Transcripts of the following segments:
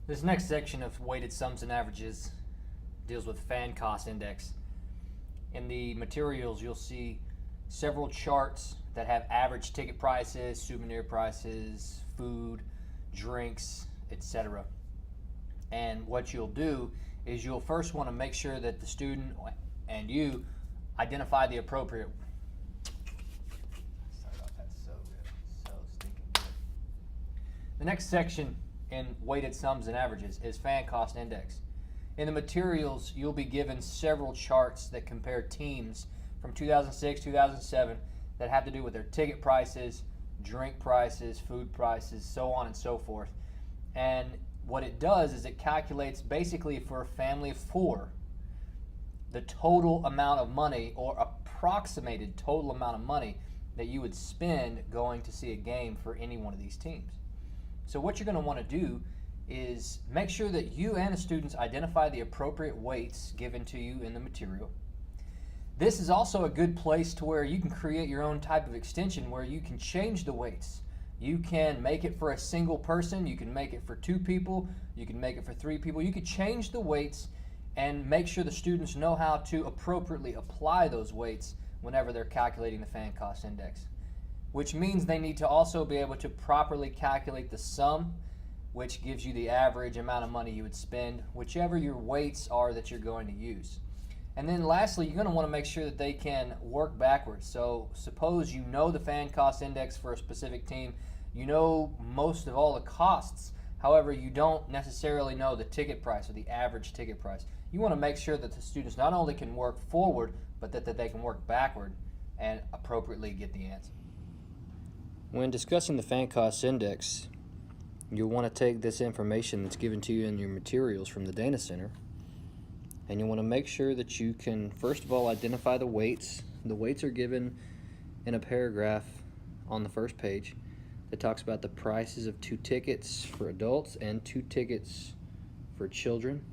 This next section of weighted sums and averages deals with fan cost index. In the materials, you'll see several charts that have average ticket prices, souvenir prices, food, drinks, etc. And what you'll do is you'll first want to make sure that the student and you identify the appropriate. Sorry about that. So good. So stinking good. The next section in weighted sums and averages is fan cost index. In the materials, you'll be given several charts that compare teams from 2006, 2007 that have to do with their ticket prices, drink prices, food prices, so on and so forth. And what it does is it calculates basically for a family of four the total amount of money or approximated total amount of money that you would spend going to see a game for any one of these teams. So what you're going to want to do is make sure that you and the students identify the appropriate weights given to you in the material. This is also a good place to where you can create your own type of extension where you can change the weights. You can make it for a single person, you can make it for two people, you can make it for three people. You could change the weights and make sure the students know how to appropriately apply those weights whenever they're calculating the fan cost index, which means they need to also be able to properly calculate the sum, which gives you the average amount of money you would spend, whichever your weights are that you're going to use. And then lastly, you're going to want to make sure that they can work backwards. So suppose you know the fan cost index for a specific team, you know most of all the costs, however you don't necessarily know the ticket price or the average ticket price. You want to make sure that the students not only can work forward, but that they can work backward and appropriately get the answer. When discussing the fan cost index, you'll want to take this information that's given to you in your materials from the Dana Center, and you want to make sure that you can, first of all, identify the weights. The weights are given in a paragraph on the first page that talks about the prices of 2 tickets for adults and 2 tickets for children,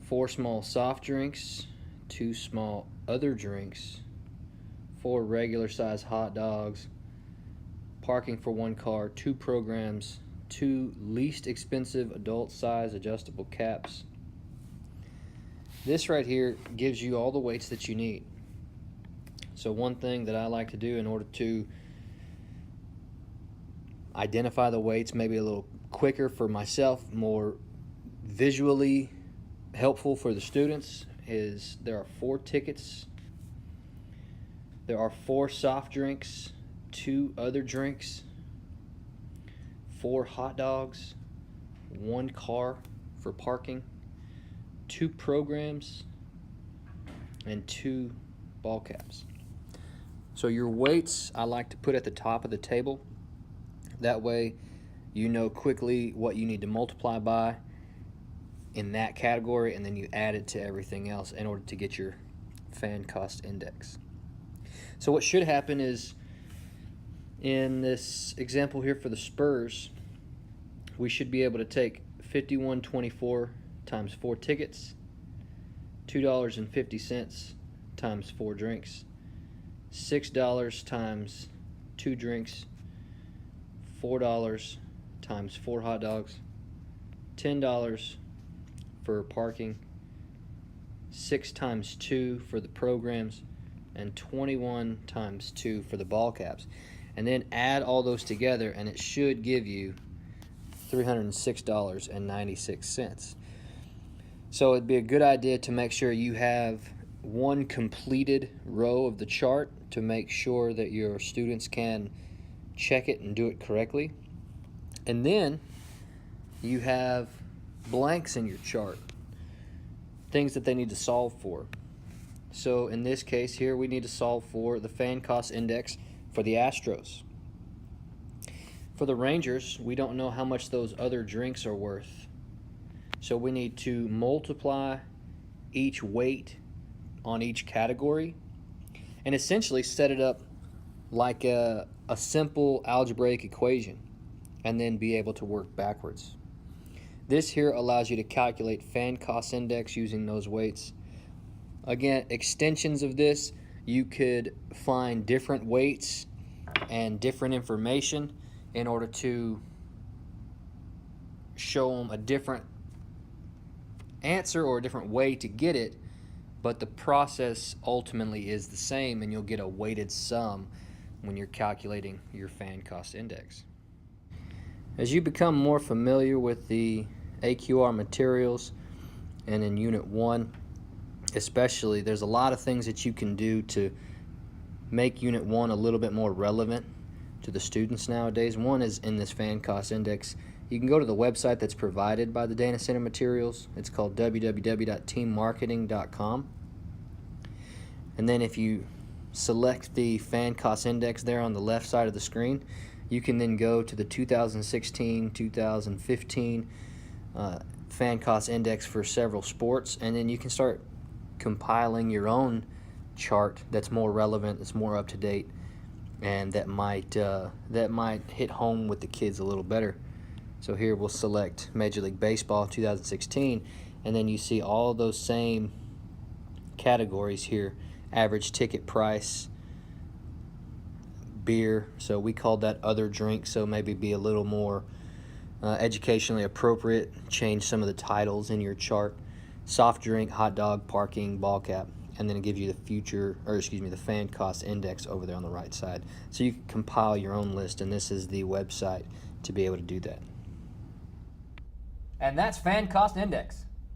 4 small soft drinks, 2 small other drinks, 4 regular size hot dogs, parking for 1 car, 2 programs, 2 least expensive adult size adjustable caps. This right here gives you all the weights that you need. So one thing that I like to do in order to identify the weights maybe a little quicker for myself, more visually helpful for the students, is there are 4 tickets, there are 4 soft drinks, 2 other drinks, 4 hot dogs, 1 car for parking, 2 programs, and 2 ball caps. So your weights I like to put at the top of the table. That way you know quickly what you need to multiply by in that category, and then you add it to everything else in order to get your fan cost index. So what should happen is, in this example here for the Spurs, we should be able to take $51.24 times 4 tickets, $2.50 times 4 drinks, $6 times 2 drinks, $4 times 4 hot dogs, $10 for parking, 6 times 2 for the programs, and 21 times 2 for the ball caps. And then add all those together and it should give you $306.96. So it'd be a good idea to make sure you have one completed row of the chart to make sure that your students can check it and do it correctly. And then you have blanks in your chart, things that they need to solve for. So in this case here, we need to solve for the fan cost index for the Astros. For the Rangers, we don't know how much those other drinks are worth. So we need to multiply each weight on each category and essentially set it up like a simple algebraic equation and then be able to work backwards. This here allows you to calculate fan cost index using those weights. Again, extensions of this, you could find different weights and different information in order to show them a different answer or a different way to get it, but the process ultimately is the same, and you'll get a weighted sum when you're calculating your fan cost index. As you become more familiar with the AQR materials, and in Unit 1 especially, there's a lot of things that you can do to make Unit 1 a little bit more relevant to the students nowadays. One is in this fan cost index. You can go to the website that's provided by the Dana Center Materials. It's called www.teammarketing.com. And then if you select the fan cost index there on the left side of the screen, you can then go to the 2016-2015 fan cost index for several sports, and then you can start compiling your own chart that's more relevant, that's more up to date, and that might hit home with the kids a little better. So here we'll select Major League Baseball 2016, and then you see all those same categories here: average ticket price, beer, so we called that other drink, so maybe be a little more educationally appropriate, change some of the titles in your chart: soft drink, hot dog, parking, ball cap, and then it gives you the fan cost index over there on the right side. So you can compile your own list, and this is the website to be able to do that. And that's fan cost index.